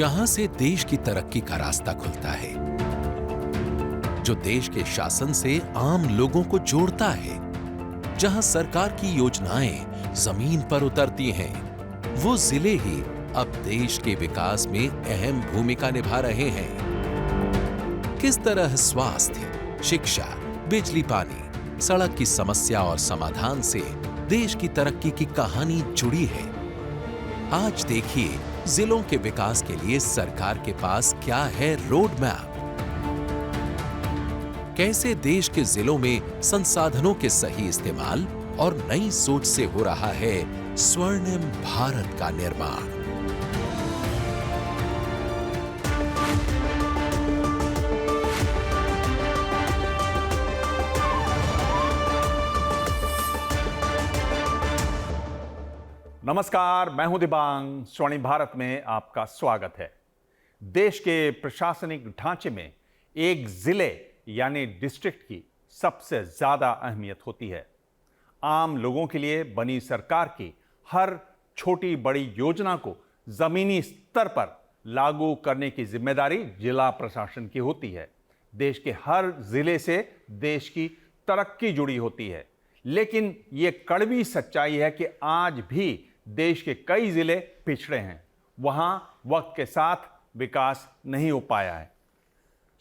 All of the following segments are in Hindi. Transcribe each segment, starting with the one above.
जहां से देश की तरक्की का रास्ता खुलता है, जो देश के शासन से आम लोगों को जोड़ता है, जहां सरकार की योजनाएं जमीन पर उतरती हैं, वो जिले ही अब देश के विकास में अहम भूमिका निभा रहे हैं। किस तरह स्वास्थ्य, शिक्षा, बिजली, पानी, सड़क की समस्या और समाधान से देश की तरक्की की कहानी जुड़ी है। आज देखिए जिलों के विकास के लिए सरकार के पास क्या है रोड मैप। कैसे देश के जिलों में संसाधनों के सही इस्तेमाल और नई सोच से हो रहा है स्वर्णिम भारत का निर्माण। नमस्कार, मैं हूं दिबांग। स्वर्णिम भारत में आपका स्वागत है। देश के प्रशासनिक ढांचे में एक जिले यानी डिस्ट्रिक्ट की सबसे ज्यादा अहमियत होती है। आम लोगों के लिए बनी सरकार की हर छोटी बड़ी योजना को जमीनी स्तर पर लागू करने की जिम्मेदारी जिला प्रशासन की होती है। देश के हर जिले से देश की तरक्की जुड़ी होती है, लेकिन यह कड़वी सच्चाई है कि आज भी देश के कई जिले पिछड़े हैं। वहां वक्त के साथ विकास नहीं हो पाया है।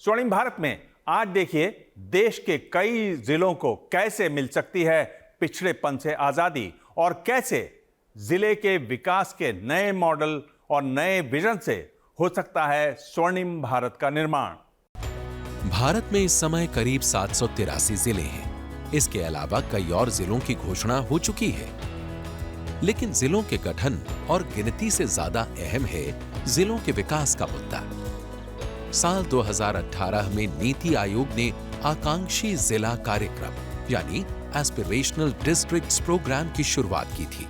स्वर्णिम भारत में आज देखिए देश के कई जिलों को कैसे मिल सकती है पिछड़ेपन से आजादी और कैसे जिले के विकास के नए मॉडल और नए विजन से हो सकता है स्वर्णिम भारत का निर्माण। भारत में इस समय करीब 783 जिले हैं। इसके अलावा कई और जिलों की घोषणा हो चुकी है, लेकिन जिलों के गठन और गिनती से ज्यादा अहम है जिलों के विकास का मुद्दा। साल 2018 में नीति आयोग ने आकांक्षी जिला कार्यक्रम यानी एस्पिरेशनल डिस्ट्रिक्ट्स प्रोग्राम की शुरुआत की थी।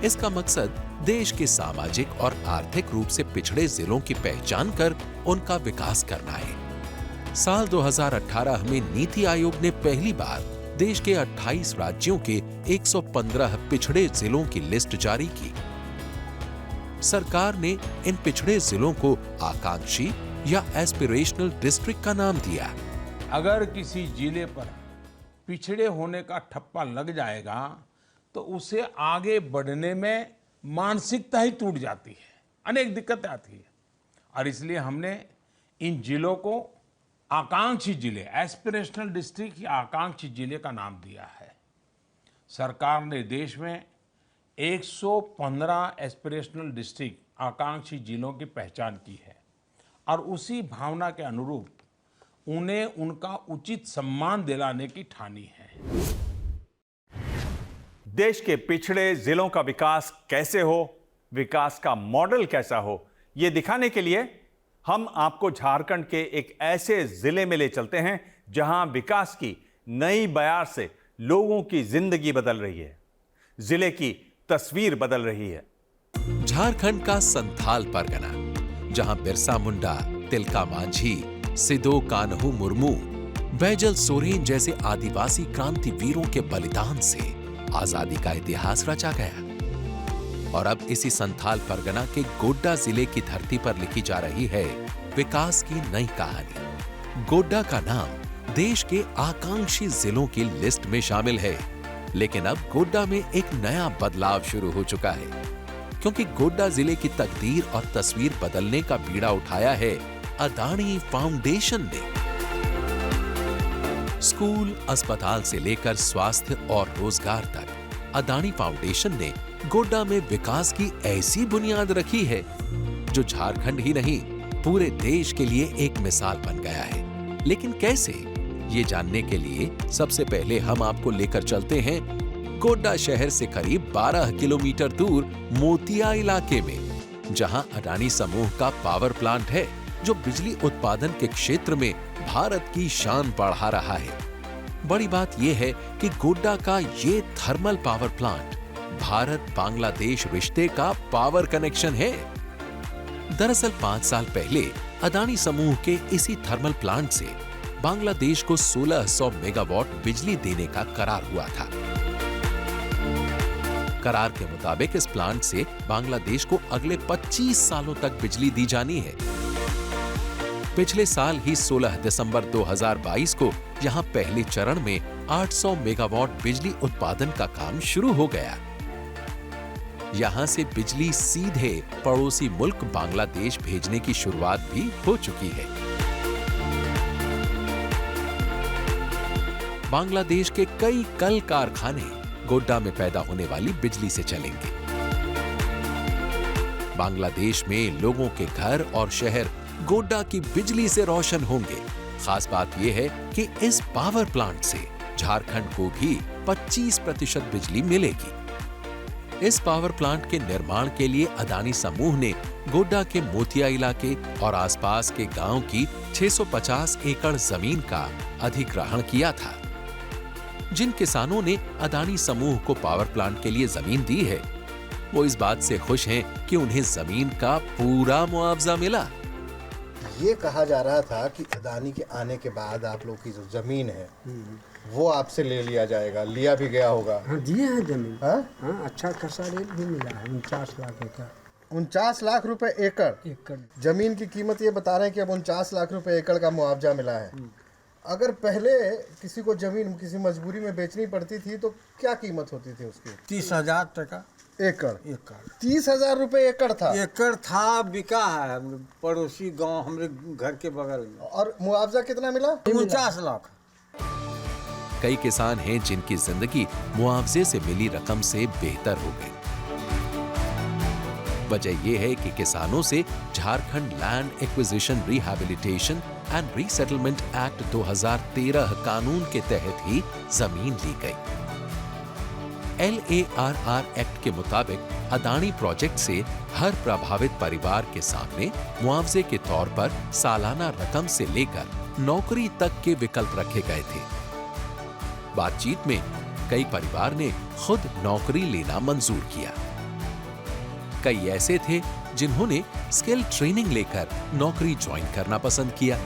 इसका मकसद देश के सामाजिक और आर्थिक रूप से पिछड़े जिलों की पहचान कर उनका विकास करना है। साल 2018 में नीति आयोग ने पहली बार देश के 28 राज्यों के 115 पिछड़े जिलों की लिस्ट जारी की। सरकार ने इन पिछड़े जिलों को आकांक्षी या एस्पिरेशनल डिस्ट्रिक्ट का नाम दिया। अगर किसी जिले पर पिछड़े होने का ठप्पा लग जाएगा तो उसे आगे बढ़ने में मानसिकता ही टूट जाती है, अनेक दिक्कतें आती है। और इसलिए हमने इन जिलों को आकांक्षी जिले, एस्पिरेशनल डिस्ट्रिक्ट या आकांक्षी जिले का नाम दिया है। सरकार ने देश में 115 एस्पिरेशनल डिस्ट्रिक्ट, आकांक्षी जिलों की पहचान की है और उसी भावना के अनुरूप उन्हें उनका उचित सम्मान दिलाने की ठानी है। देश के पिछड़े जिलों का विकास कैसे हो, विकास का मॉडल कैसा हो, यह दिखाने के लिए हम आपको झारखंड के एक ऐसे जिले में ले चलते हैं जहां विकास की नई बयार से लोगों की जिंदगी बदल रही है, जिले की तस्वीर बदल रही है। झारखंड का संथाल परगना, जहां बिरसा मुंडा, तिलका मांझी, सिदो कान्हू मुर्मू, बैजल सोरेन जैसे आदिवासी क्रांति वीरों के बलिदान से आजादी का इतिहास रचा गया। और अब इसी संथाल परगना के गोड्डा जिले की धरती पर लिखी जा रही है विकास की नई कहानी। गोड्डा का नाम देश के आकांक्षी जिलों की लिस्ट में शामिल है, लेकिन अब गोड्डा में एक नया बदलाव शुरू हो चुका है, क्योंकि गोड्डा जिले की तकदीर और तस्वीर बदलने का बीड़ा उठाया है अदानी फाउंडेशन ने। स्कूल, अस्पताल से लेकर स्वास्थ्य और रोजगार तक अदानी फाउंडेशन ने गोड्डा में विकास की ऐसी बुनियाद रखी है जो झारखंड ही नहीं पूरे देश के लिए एक मिसाल बन गया है। लेकिन कैसे, ये जानने के लिए सबसे पहले हम आपको लेकर चलते हैं गोड्डा शहर से करीब 12 किलोमीटर दूर मोतिया इलाके में, जहां अडानी समूह का पावर प्लांट है जो बिजली उत्पादन के क्षेत्र में भारत की शान बढ़ा रहा है। बड़ी बात यह है कि गोड्डा का ये thermal power plant Bharat Bangladesh रिश्ते का पावर कनेक्शन है। दरअसल 5 साल पहले अदानी समूह के इसी थर्मल प्लांट से बांग्लादेश को 1600 मेगावाट बिजली देने का करार हुआ था। करार के मुताबिक इस प्लांट से बांग्लादेश को अगले 25 सालों तक बिजली दी जानी है। पिछले साल ही 16 दिसंबर 2022 को यहां पहले चरण में 800 मेगावाट बिजली उत्पादन का काम शुरू हो गया। यहां से बिजली सीधे पड़ोसी मुल्क बांग्लादेश भेजने की शुरुआत भी हो चुकी है। बांग्लादेश के कई कल कारखाने गोड्डा में पैदा होने वाली बिजली से चलेंगे। बांग्लादेश में लोगों के घर और शहर गोड्डा की बिजली से रोशन होंगे। खास बात यह है कि इस पावर प्लांट से झारखंड को भी 25% बिजली मिलेगी। इस पावर प्लांट के निर्माण के लिए अदानी समूह ने गोड्डा के मोतिया इलाके और आसपास के गांव की 650 एकड़ जमीन का अधिग्रहण किया था। जिन किसानों ने अदानी समूह को पावर प्लांट के लिए जमीन दी है, वो इस बात से खुश हैं कि उन्हें जमीन का पूरा मुआवजा मिला। ये कहा जा रहा था कि अदानी के आने के बाद आप लोग की जो जमीन है वो आपसे ले लिया जाएगा, लिया भी गया होगा। हाँ, दिए हैं जमीन। हाँ, अच्छा खासा रेट भी मिला है, 49 लाख एकड़। 49 लाख रुपए एकड़ जमीन की कीमत ये बता रहे हैं कि अब 49 लाख रुपए एकड़ का मुआवजा मिला है। अगर पहले किसी को जमीन किसी मजबूरी में बेचनी पड़ती थी तो क्या कीमत होती थी उसकी? 30,000 टका एकड़। 30,000 रुपए एकड़ था। एकड़ था, बिका है पड़ोसी गांव हमरे घर के बगल में। और मुआवजा कितना मिला? 49 लाख। कई किसान हैं जिनकी जिंदगी मुआवजे से मिली रकम से बेहतर हो गई। वजह यह है कि किसानों से Jharkhand land acquisition rehabilitation and resettlement act 2013 कानून के तहत ही जमीन ली गई। LARR एक्ट के मुताबिक अदानी प्रोजेक्ट से हर प्रभावित परिवार के सामने मुआवजे के तौर पर सालाना रकम से लेकर नौकरी तक के विकल्प रखे गए थे। बातचीत में कई परिवार ने खुद नौकरी लेना मंजूर किया। कई ऐसे थे जिन्होंने स्किल ट्रेनिंग लेकर नौकरी ज्वाइन करना पसंद किया।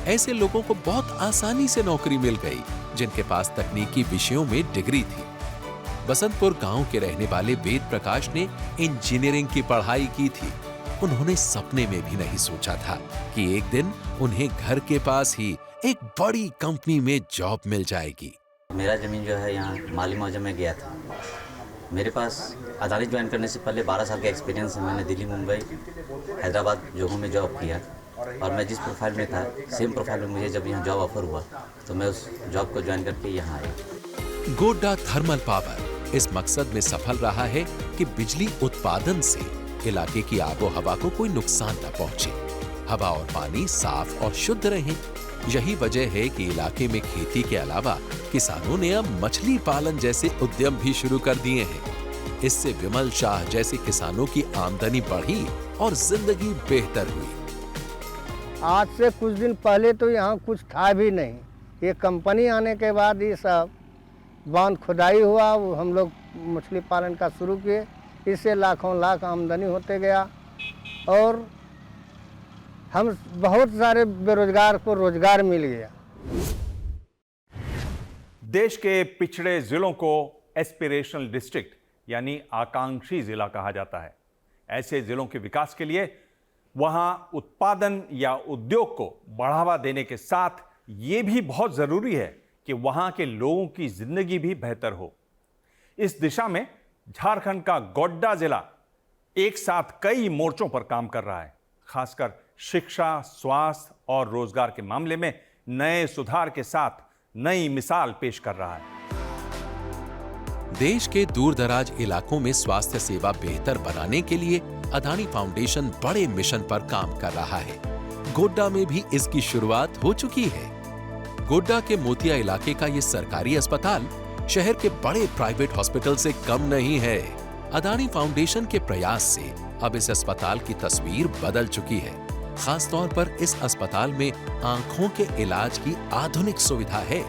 ऐसे लोगों को बहुत आसानी से नौकरी मिल गई जिनके पास तकनीकी विषयों में डिग्री थी। बसंतपुर गांव के रहने वाले वेद प्रकाश ने इंजीनियरिंग की पढ़ाई की थी। उन्होंने सपने में भी नहीं सोचा था कि एक दिन उन्हें घर के पास ही एक बड़ी कंपनी में जॉब मिल जाएगी। मेरा जमीन जो है यहाँ माली मुआवजा में गया था। मेरे पास अदानी ज्वाइन करने से पहले 12 साल का एक्सपीरियंस है। मैंने दिल्ली, मुंबई, हैदराबाद जोहों में जॉब किया और मैं जिस प्रोफाइल में था सेम प्रोफाइल में मुझे जब यहाँ जॉब ऑफर हुआ तो मैं उस जॉब को ज्वाइन करके यहाँ आया। गोड्डा थर्मल पावर इस मकसद में सफल रहा है कि बिजली उत्पादन से इलाके की आबो हवा को कोई नुकसान न पहुंचे, हवा और पानी साफ और शुद्ध रहें। यही वजह है कि इलाके में खेती के अलावा किसानों ने अब मछली पालन जैसे उद्यम भी शुरू कर दिए हैं। इससे विमल शाह जैसे किसानों की आमदनी बढ़ी और जिंदगी बेहतर हुई। आज से कुछ दिन पहले तो यहाँ कुछ था भी नहीं। ये कंपनी आने के बाद ये सब बांध खुदाई हुआ, हम लोग मछली पालन का शुरू किए। इससे लाखों लाख आमदनी होते गया और हम बहुत सारे बेरोजगार को रोजगार मिल गया। देश के पिछड़े जिलों को एस्पिरेशनल डिस्ट्रिक्ट यानी आकांक्षी जिला कहा जाता है। ऐसे जिलों के विकास के लिए वहां उत्पादन या उद्योग को बढ़ावा देने के साथ ये भी बहुत जरूरी है कि वहां के लोगों की जिंदगी भी बेहतर हो। इस दिशा में झारखंड का गोड्डा जिला एक साथ कई मोर्चों पर काम कर रहा है। खासकर शिक्षा, स्वास्थ्य और रोजगार के मामले में नए सुधार के साथ नई मिसाल पेश कर रहा है। देश के दूरदराज इलाकों में स्वास्थ्य सेवा बेहतर बनाने के लिए अदानी फाउंडेशन बड़े मिशन पर काम कर रहा है। गोड्डा में भी इसकी शुरुआत हो चुकी है। गोड्डा के मोतिया इलाके का ये सरकारी अस्पताल शहर के बड़े प्राइवेट हॉस्पिटल से कम नहीं है। अदानी फाउंडेशन के प्रयास से अब इस अस्पताल की तस्वीर बदल चुकी है। खास तौर पर इस अस्पताल में आंखों के इलाज की आधुनिक सुविधा है।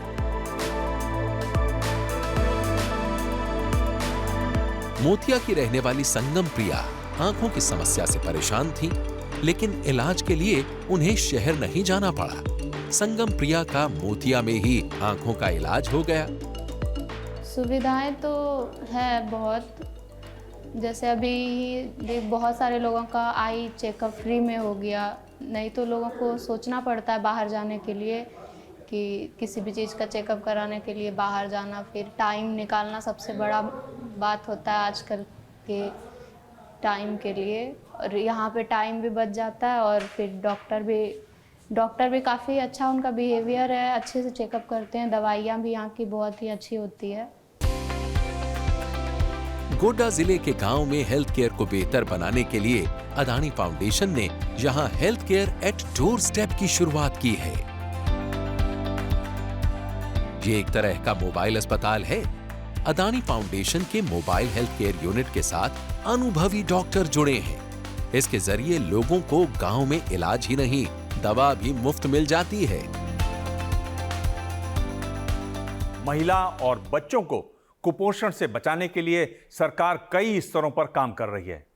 मोतिया की रहने वाली संगम प्रिया आंखों की समस्या से परेशान थी, लेकिन इलाज के लिए उन्हें शहर नहीं जाना पड़ा। संगम प्रिया का मोतिया में ही आंखों का इलाज हो गया। सुविधाएं तो है बहुत, जैसे अभी बहुत सारे लोगों का आई चेकअप फ्री में हो गया, नहीं तो लोगों को सोचना पड़ता है बाहर जाने के लिए कि किसी भी चीज़ का चेकअप कराने के लिए बाहर जाना, फिर टाइम निकालना सबसे बड़ा बात होता है आजकल के टाइम के लिए। और यहाँ पे टाइम भी बच जाता है और फिर डॉक्टर भी काफ़ी अच्छा उनका बिहेवियर है, अच्छे से चेकअप करते हैं, दवाइयाँ भी यहाँ की बहुत ही अच्छी होती है। गोड्डा जिले के गांव में हेल्थ केयर को बेहतर बनाने के लिए अदानी फाउंडेशन ने यहां health care at door step की शुरुआत की है। ये एक तरह का मोबाइल अस्पताल है। अदानी फाउंडेशन के मोबाइल हेल्थ केयर यूनिट के साथ अनुभवी डॉक्टर जुड़े हैं। इसके जरिए लोगों को गांव में इलाज ही नहीं, दवा भी मुफ्त मिल जाती है। महिला और बच्चों को कुपोषण से बचाने के लिए सरकार कई स्तरों पर काम कर रही है,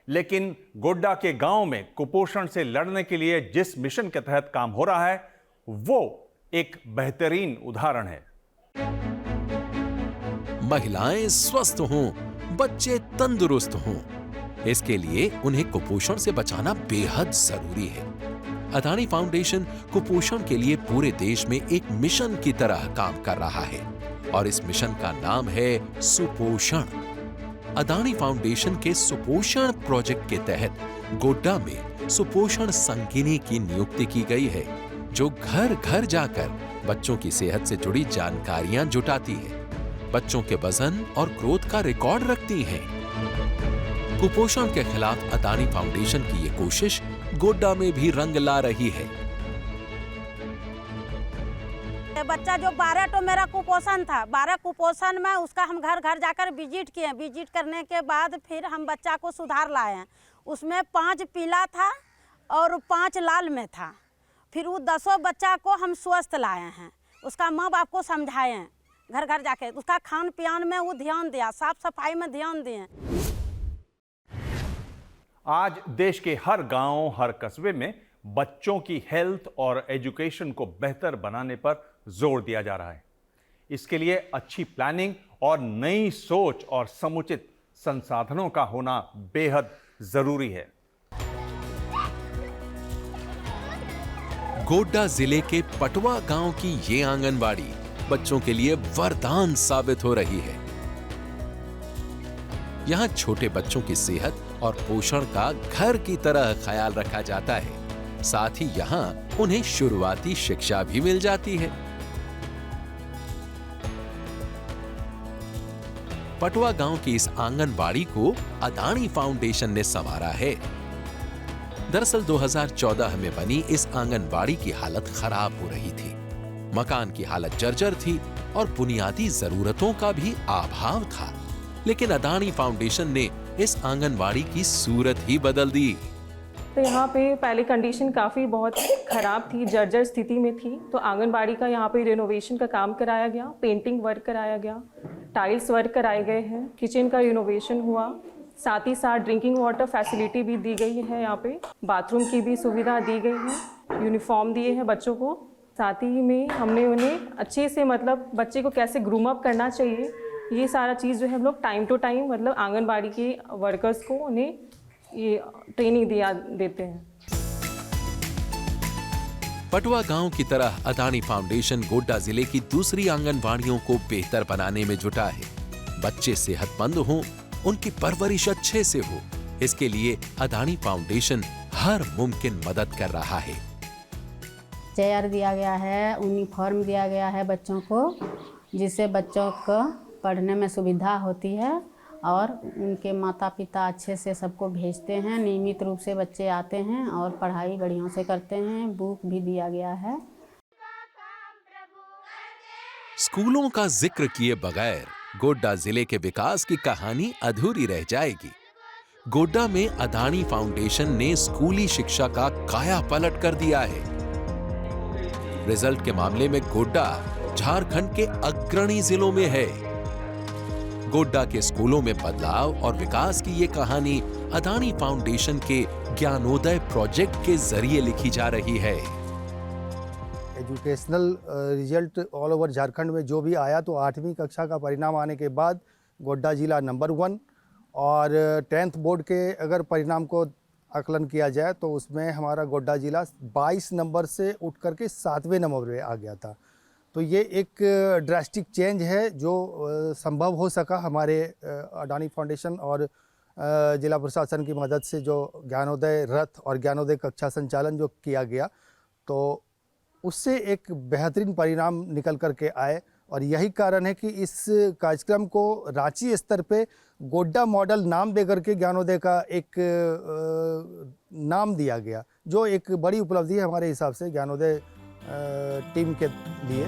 लेकिन गोड्डा के गांव में कुपोषण से लड़ने के लिए जिस मिशन के तहत काम हो रहा है वो एक बेहतरीन उदाहरण है। महिलाएं स्वस्थ हों, बच्चे तंदुरुस्त हों, इसके लिए उन्हें कुपोषण से बचाना बेहद जरूरी है। अदानी फाउंडेशन कुपोषण के लिए पूरे देश में एक मिशन की तरह काम कर रहा है और इस मिशन का नाम है सुपोषण। अदानी फाउंडेशन के सुपोषण प्रोजेक्ट के तहत गोड्डा में सुपोषण संगिनी की नियुक्ति की गई है, जो घर घर जाकर बच्चों की सेहत से जुड़ी जानकारियां जुटाती है, बच्चों के वजन और ग्रोथ का रिकॉर्ड रखती है। कुपोषण के खिलाफ अदानी फाउंडेशन की ये कोशिश गोड्डा में भी रंग ला रही है। बच्चा जो 12 तो मेरा कुपोषण था, 12 कुपोषण में उसका हम घर घर जाकर विजिट किए। विजिट करने के बाद फिर हम बच्चा को सुधार लाए हैं। उसमें 5 पीला था और 5 लाल में था। फिर वो 10 बच्चा को हम स्वस्थ लाए हैं। उसका माँ बाप को समझाए हैं घर घर जाके, उसका खान पियान में वो ध्यान दिया, साफ सफाई में ध्यान दिए। आज देश के हर गांव, हर कस्बे में बच्चों की हेल्थ और एजुकेशन को बेहतर बनाने पर जोर दिया जा रहा है। इसके लिए अच्छी प्लानिंग और नई सोच और समुचित संसाधनों का होना बेहद जरूरी है। गोड्डा जिले के पटवा गांव की ये आंगनबाड़ी बच्चों के लिए वरदान साबित हो रही है। यहाँ छोटे बच्चों की सेहत और पोषण का घर की तरह ख्याल रखा जाता है। साथ ही यहाँ उन्हें शुरुआती शिक्षा भी मिल जाती है। पटवा गांव की इस आंगनबाड़ी को अदानी फाउंडेशन ने संवारा है। दरअसल 2014 में बनी इस आंगनबाड़ी की हालत खराब हो रही थी। मकान की हालत जर्जर थी और बुनियादी जरूरतों का भी अभाव था, लेकिन अदानी फाउंडेशन ने इस आंगनबाड़ी की सूरत ही बदल दी। तो यहाँ पे पहले कंडीशन काफ़ी बहुत ख़राब थी, जर्जर स्थिति में थी। तो आंगनबाड़ी का यहाँ पे रिनोवेशन का काम कराया गया, पेंटिंग वर्क कराया गया, टाइल्स वर्क कराए गए हैं, किचन का रिनोवेशन हुआ, साथ ही साथ ड्रिंकिंग वाटर फैसिलिटी भी दी गई है। यहाँ पे बाथरूम की भी सुविधा दी गई है, यूनिफॉर्म दिए हैं बच्चों को। साथ ही में हमने उन्हें अच्छे से मतलब बच्चे को कैसे ग्रूम अप करना चाहिए, ये सारा चीज़ जो है हम लोग टाइम टू टाइम मतलब आंगनबाड़ी के वर्कर्स को उन्हें ये ट्रेनिंग देते हैं। पटवा गांव की तरह अदानी फाउंडेशन गोड्डा जिले की दूसरी आंगनबाड़ियों को बेहतर बनाने में जुटा है। बच्चे सेहतमंद हों, उनकी परवरिश अच्छे से हो, इसके लिए अदानी फाउंडेशन हर मुमकिन मदद कर रहा है। चेयर दिया गया है, यूनिफॉर्म दिया गया है बच्चों को, जिससे बच्चों को पढ़ने में सुविधा होती है और उनके माता पिता अच्छे से सबको भेजते हैं। नियमित रूप से बच्चे आते हैं और पढ़ाई बढ़िया से करते हैं। बुक भी दिया गया है। स्कूलों का जिक्र किए बगैर गोड्डा जिले के विकास की कहानी अधूरी रह जाएगी। गोड्डा में अदानी फाउंडेशन ने स्कूली शिक्षा का काया पलट कर दिया है। रिजल्ट के मामले में गोड्डा झारखंड के अग्रणी जिलों में है। गोड्डा के स्कूलों में बदलाव और विकास की ये कहानी अदानी फाउंडेशन के ज्ञानोदय प्रोजेक्ट के जरिए लिखी जा रही है। Educational result all over Jharkhand में जो भी आया तो 8वीं कक्षा का परिणाम आने के बाद गोड्डा ज़िला नंबर 1 और 10th बोर्ड के अगर परिणाम को आकलन किया जाए तो उसमें हमारा गोड्डा ज़िला 22 नंबर से उठ करके 7वें नंबर पे आ गया था। तो ये एक ड्रास्टिक चेंज है जो संभव हो सका हमारे अडानी फाउंडेशन और जिला प्रशासन की मदद से, जो ज्ञानोदय रथ और ज्ञानोदय कक्षा संचालन जो किया गया तो उससे एक बेहतरीन परिणाम निकल कर के आए। और यही कारण है कि इस कार्यक्रम को रांची स्तर पे गोड्डा मॉडल नाम दे करके ज्ञानोदय का एक नाम दिया गया, जो एक बड़ी उपलब्धि है हमारे हिसाब से ज्ञानोदय टीम के लिए।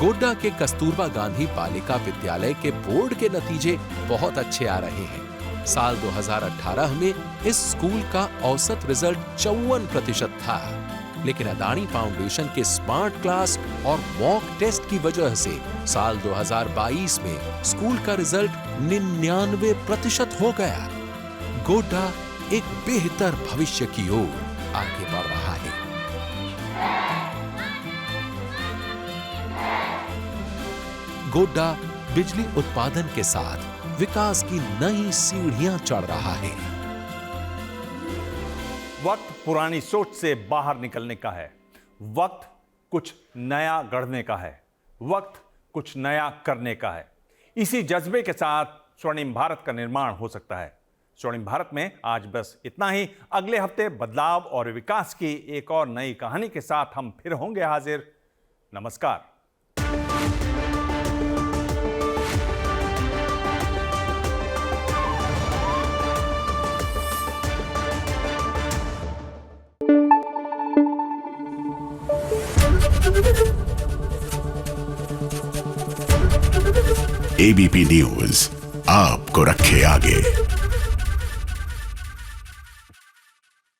गोड्डा के कस्तूरबा गांधी बालिका विद्यालय के बोर्ड के नतीजे बहुत अच्छे आ रहे हैं। साल 2018 में इस स्कूल का औसत रिजल्ट 54% था, लेकिन अडानी फाउंडेशन के स्मार्ट क्लास और मॉक टेस्ट की वजह से साल 2022 में स्कूल का रिजल्ट 99% हो गया। गोड्डा एक बेहतर भविष्य की ओर आगे बढ़ रहा है। गोड्डा बिजली उत्पादन के साथ विकास की नई सीढ़ियां चढ़ रहा है। वक्त पुरानी सोच से बाहर निकलने का है, वक्त कुछ नया गढ़ने का है, वक्त कुछ नया करने का है। इसी जज्बे के साथ स्वर्णिम भारत का निर्माण हो सकता है। स्वर्णिम भारत में आज बस इतना ही। अगले हफ्ते बदलाव और विकास की एक और नई कहानी के साथ हम फिर होंगे हाजिर। नमस्कार। एबीपी न्यूज आपको रखे आगे।